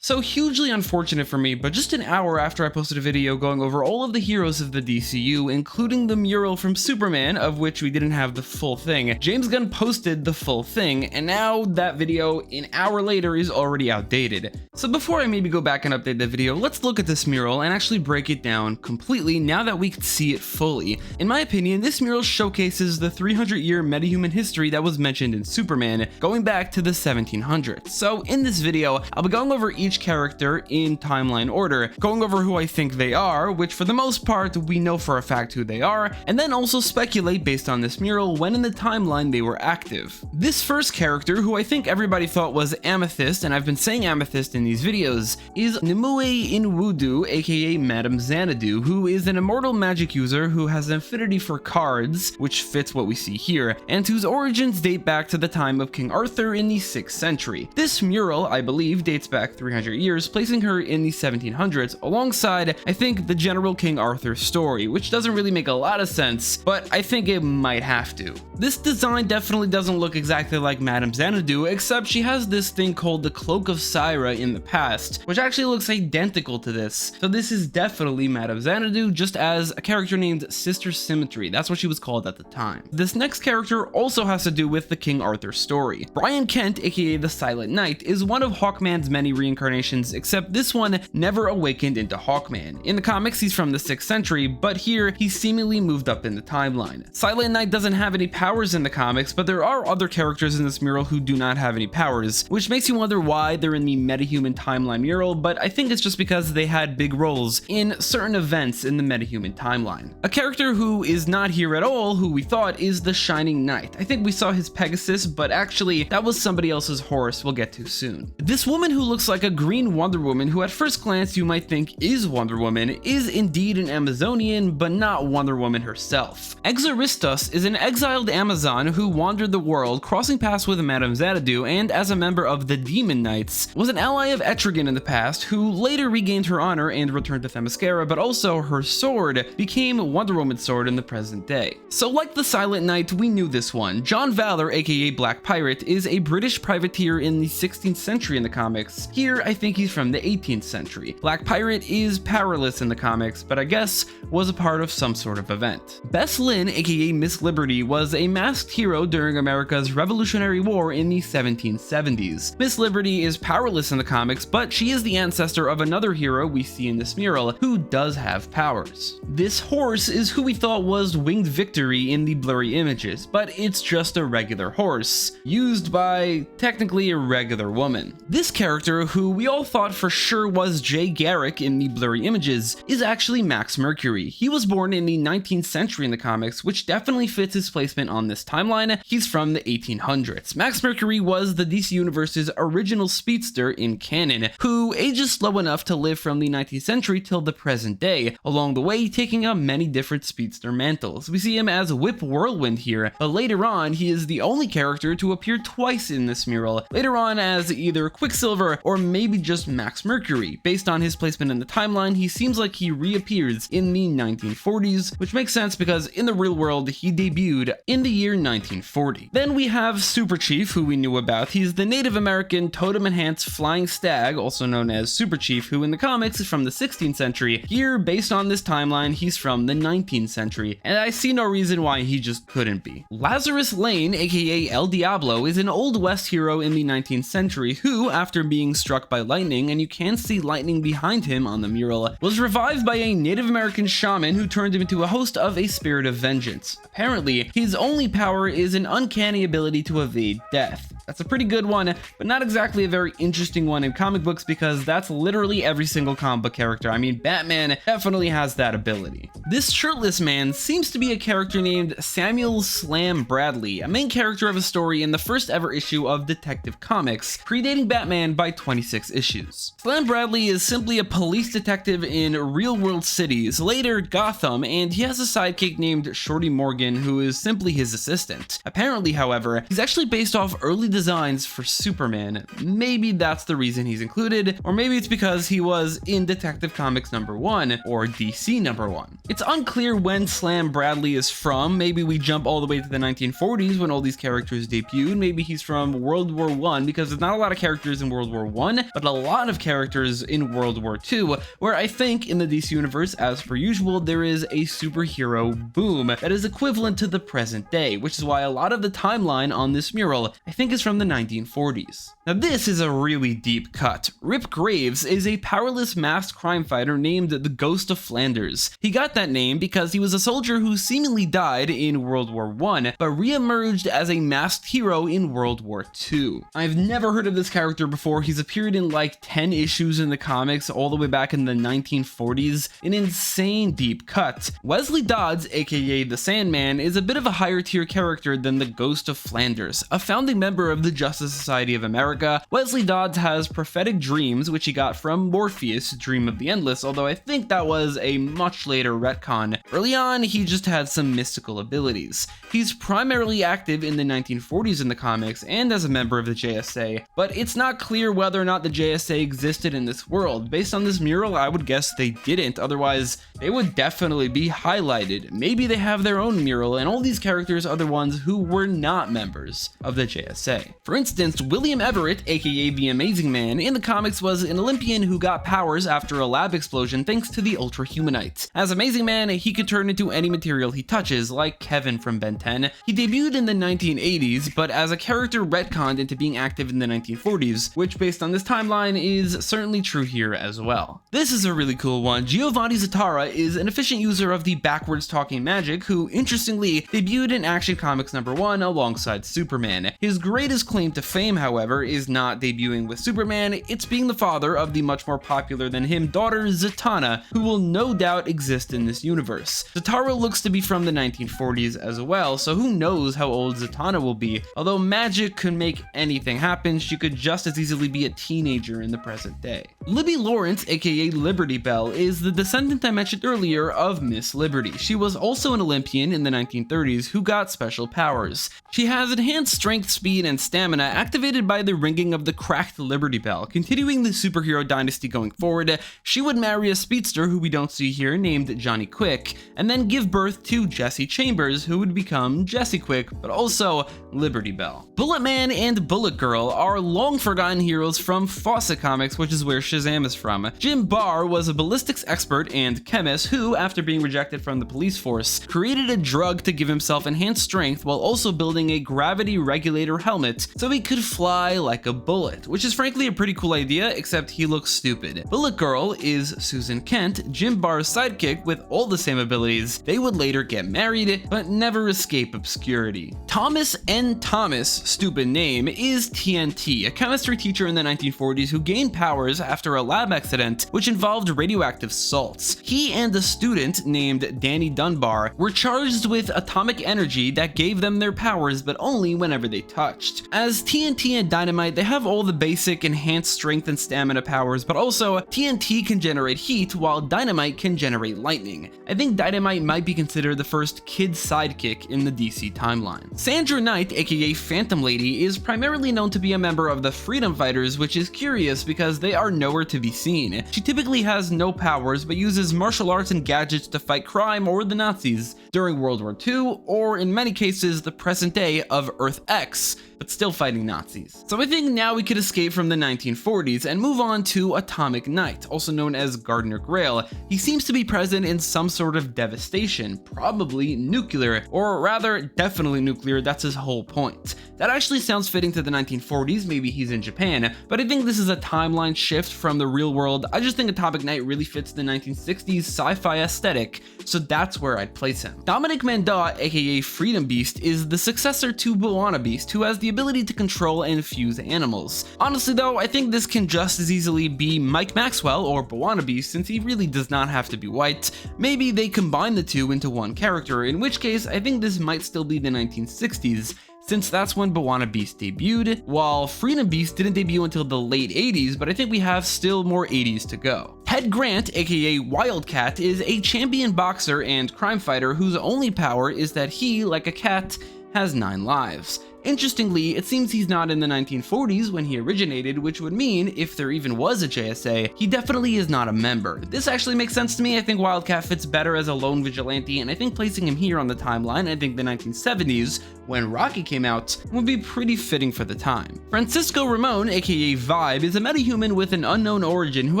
So hugely unfortunate for me, but just an hour after I posted a video going over all of the heroes of the DCU, including the mural from Superman, of which we didn't have the full thing, James Gunn posted the full thing, and now that video, an hour later, is already outdated. So before I maybe go back and update the video, let's look at this mural and actually break it down completely now that we can see it fully. In my opinion, this mural showcases the 300-year metahuman history that was mentioned in Superman, going back to the 1700s. So in this video, I'll be going over each character in timeline order, going over who I think they are, which for the most part we know for a fact who they are, and then also speculate based on this mural when in the timeline they were active. This first character, who I think everybody thought was Amethyst, and I've been saying Amethyst in these videos, is Nimue Inwudu, aka Madame Xanadu, who is an immortal magic user who has an affinity for cards, which fits what we see here, and whose origins date back to the time of King Arthur in the 6th century. This mural, I believe, dates back 300 years, placing her in the 1700s alongside, I think, the general King Arthur story, which doesn't really make a lot of sense, but I think it might have to. This design definitely doesn't look exactly like Madame Xanadu, except she has this thing called the Cloak of Syra in the past, which actually looks identical to this. So this is definitely Madame Xanadu, just as a character named Sister Symmetry. That's what she was called at the time. This next character also has to do with the King Arthur story. Brian Kent, aka the Silent Knight, is one of Hawkman's many reincarnations, except this one never awakened into Hawkman. In the comics, he's from the 6th century, but here he's seemingly moved up in the timeline. Silent Knight doesn't have any powers in the comics, but there are other characters in this mural who do not have any powers, which makes you wonder why they're in the metahuman timeline mural, but I think it's just because they had big roles in certain events in the metahuman timeline. A character who is not here at all, who we thought, is the Shining Knight. I think we saw his Pegasus, but actually that was somebody else's horse we'll get to soon. This woman who looks like a green Wonder Woman, who at first glance you might think is Wonder Woman, is indeed an Amazonian, but not Wonder Woman herself. Exoristos is an exiled Amazon who wandered the world, crossing paths with Madame Xanadu, and as a member of the Demon Knights, was an ally of Etrigan in the past, who later regained her honor and returned to Themyscira, but also her sword became Wonder Woman's sword in the present day. So like the Silent Knight, we knew this one. John Valor, aka Black Pirate, is a British privateer in the 16th century in the comics. Here, I think he's from the 18th century. Black Pirate is powerless in the comics, but I guess was a part of some sort of event. Bess Lynn, aka Miss Liberty, was a masked hero during America's Revolutionary War in the 1770s. Miss Liberty is powerless in the comics, but she is the ancestor of another hero we see in this mural who does have powers. This horse is who we thought was Winged Victory in the blurry images, but it's just a regular horse, used by technically a regular woman. This character, who we all thought for sure was Jay Garrick in the blurry images, is actually Max Mercury. He was born in the 19th century in the comics, which definitely fits his placement on this timeline. He's from the 1800s. Max Mercury was the DC Universe's original speedster in canon, who ages slow enough to live from the 19th century till the present day, along the way taking up many different speedster mantles. We see him as Whip Whirlwind here, but later on he is the only character to appear twice in this mural, later on as either Quicksilver or maybe just Max Mercury. Based on his placement in the timeline, he seems like he reappears in the 1940s, which makes sense because in the real world he debuted in the year 1940. Then we have Super Chief, who we knew about. He's the Native American totem-enhanced flying stag, also known as Super Chief, who in the comics is from the 16th century. Here, based on this timeline, he's from the 19th century, and I see no reason why he just couldn't be. Lazarus Lane, aka El Diablo, is an Old West hero in the 19th century who, after being struck by lightning, and you can see lightning behind him on the mural, was revived by a Native American shaman who turned him into a host of a spirit of vengeance. Apparently, his only power is an uncanny ability to evade death. That's a pretty good one, but not exactly a very interesting one in comic books because that's literally every single comic book character. I mean, Batman definitely has that ability. This shirtless man seems to be a character named Samuel Slam Bradley, a main character of a story in the first ever issue of Detective Comics, predating Batman by 26 issues. Slam Bradley is simply a police detective in real-world cities, later Gotham, and he has a sidekick named Shorty Morgan who is simply his assistant. Apparently, however, he's actually based off early designs for Superman. Maybe that's the reason he's included, or maybe it's because he was in Detective Comics #1 or DC #1. It's unclear when Slam Bradley is from. Maybe we jump all the way to the 1940s when all these characters debuted. Maybe he's from World War I, because there's not a lot of characters in World War I, but a lot of characters in World War II, where I think in the DC universe, as per usual, there is a superhero boom that is equivalent to the present day, which is why a lot of the timeline on this mural, I think, is from the 1940s. Now this is a really deep cut. Rip Graves is a powerless masked crime fighter named the Ghost of Flanders. He got that name because he was a soldier who seemingly died in World War I, but re-emerged as a masked hero in World War II. I've never heard of this character before. He's appeared in like 10 issues in the comics all the way back in the 1940s. An insane deep cut. Wesley Dodds, aka the Sandman, is a bit of a higher tier character than the Ghost of Flanders. A founding member of the Justice Society of America, Wesley Dodds has prophetic dreams, which he got from Morpheus' Dream of the Endless, although I think that was a much later retcon. Early on, he just had some mystical abilities. He's primarily active in the 1940s in the comics and as a member of the JSA, but it's not clear whether or not the JSA existed in this world. Based on this mural, I would guess they didn't, otherwise they would definitely be highlighted. Maybe they have their own mural, and all these characters are the ones who were not members of the JSA. For instance, William Everett, aka the Amazing Man, in the comics was an Olympian who got powers after a lab explosion thanks to the Ultra Humanites. As Amazing Man, he could turn into any material he touches, like Kevin from Ben 10. He debuted in the 1980s, but as a character retconned into being active in the 1940s, which based on this timeline is certainly true here as well. This is a really cool one. Giovanni Zatara is an efficient user of the backwards talking magic who, interestingly, debuted in Action Comics #1 alongside Superman. His greatest claim to fame, however, is not debuting with Superman, it's being the father of the much more popular than him daughter Zatanna, who will no doubt exist in this universe. Zatara looks to be from the 1940s as well, so who knows how old Zatanna will be. Although magic could make anything happen, she could just as easily be a teenager in the present day. Libby Lawrence, aka Liberty Bell, is the descendant I mentioned earlier of Miss Liberty. She was also an Olympian in the 1930s who got special powers. She has enhanced strength, speed, and stamina activated by the ringing of the cracked Liberty Bell. Continuing the superhero dynasty going forward, she would marry a speedster who we don't see here named Johnny Quick, and then give birth to Jesse Chambers, who would become Jesse Quick, but also Liberty Bell. Bullet Man and Bullet Girl are long forgotten heroes from Fawcett Comics, which is where Shazam is from. Jim Barr was a ballistics expert and chemist who, after being rejected from the police force, created a drug to give himself enhanced strength while also building a gravity regulator helmet so he could fly like a bullet, which is frankly a pretty cool idea, except he looks stupid. Bullet Girl is Susan Kent, Jim Barr's sidekick with all the same abilities. They would later get married, but never escape obscurity. Thomas N. Thomas, stupid name, is TNT, a chemistry teacher in the 1940s who gained powers after a lab accident which involved radioactive salts. He and a student named Danny Dunbar were charged with atomic energy that gave them their powers, but only whenever they touched. As TNT and Dynamite, they have all the basic enhanced strength and stamina powers, but also TNT can generate heat while Dynamite can generate lightning. I think Dynamite might be considered the first kid sidekick in the DC timeline. Sandra Knight, aka Phantom Lady, is primarily known to be a member of the Freedom Fighters, which is curious because they are nowhere to be seen. She typically has no powers, but uses martial arts and gadgets to fight crime or the Nazis during World War II, or in many cases the present day of Earth X, but still fighting Nazis. So I think now we could escape from the 1940s and move on to Atomic Knight, also known as Gardner Grail. He seems to be present in some sort of devastation, probably nuclear, or rather definitely nuclear, that's his whole point. That actually sounds fitting to the 1940s, maybe he's in Japan, but I think this is a timeline shift from the real world. I just think Atomic Knight really fits the 1960s sci-fi aesthetic, so that's where I'd place him. Dominic Mandat, aka Freedom Beast, is the successor to Buana Beast, who has the ability to control and fuse animals. Honestly though, I think this can just as easily be Mike Maxwell or Buana Beast, since he really does not have to be white. Maybe they combine the two into one character, in which case I think this might still be the 1960s, since that's when Buana Beast debuted, while Freedom Beast didn't debut until the late 80s, but I think we have still more 80s to go. Ted Grant, aka Wildcat, is a champion boxer and crime fighter whose only power is that he, like a cat, has 9 lives. Interestingly, it seems he's not in the 1940s when he originated, which would mean, if there even was a JSA, he definitely is not a member. This actually makes sense to me. I think Wildcat fits better as a lone vigilante, and I think placing him here on the timeline, I think the 1970s, when Rocky came out, would be pretty fitting for the time. Francisco Ramon, aka Vibe, is a metahuman with an unknown origin who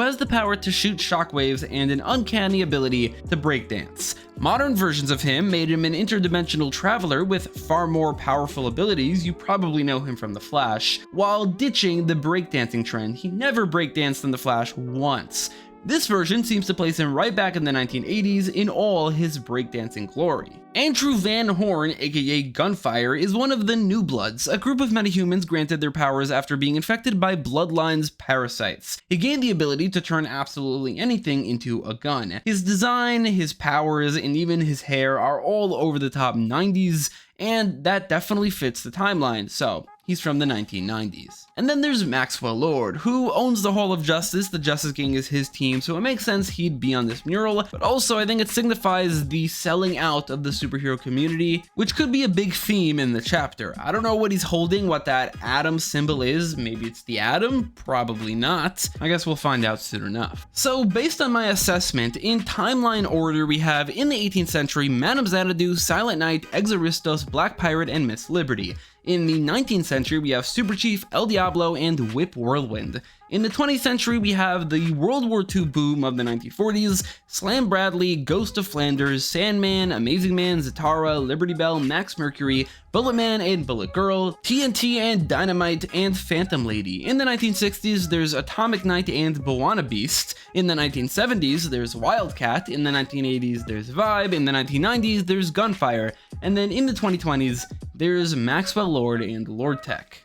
has the power to shoot shockwaves and an uncanny ability to breakdance. Modern versions of him made him an interdimensional traveler with far more powerful abilities. You probably know him from The Flash. While ditching the breakdancing trend, he never breakdanced in The Flash once. This version seems to place him right back in the 1980s in all his breakdancing glory. Andrew Van Horn, aka Gunfire, is one of the New Bloods, a group of metahumans granted their powers after being infected by Bloodline's parasites. He gained the ability to turn absolutely anything into a gun. His design, his powers, and even his hair are all over the top 90s, and that definitely fits the timeline, so he's from the 1990s. And then there's Maxwell Lord, who owns the Hall of Justice. The Justice Gang is his team, so it makes sense he'd be on this mural, but also I think it signifies the selling out of the superhero community, which could be a big theme in the chapter. I don't know what he's holding, what that atom symbol is. Maybe it's the atom? Probably not. I guess we'll find out soon enough. So based on my assessment, in timeline order, we have in the 18th century, Madame Xanadu, Silent Knight, Exoristos, Black Pirate, and Miss Liberty. In the 19th century, we have Super Chief, El Diablo, and Whip Whirlwind. In the 20th century, we have the World War II boom of the 1940s, Slam Bradley, Ghost of Flanders, Sandman, Amazing Man, Zatara, Liberty Bell, Max Mercury, Bullet Man and Bullet Girl, TNT and Dynamite, and Phantom Lady. In the 1960s, there's Atomic Knight and Bwana Beast. In the 1970s, there's Wildcat. In the 1980s, there's Vibe. In the 1990s, there's Gunfire. And then in the 2020s, there's Maxwell Lord and Lord Tech.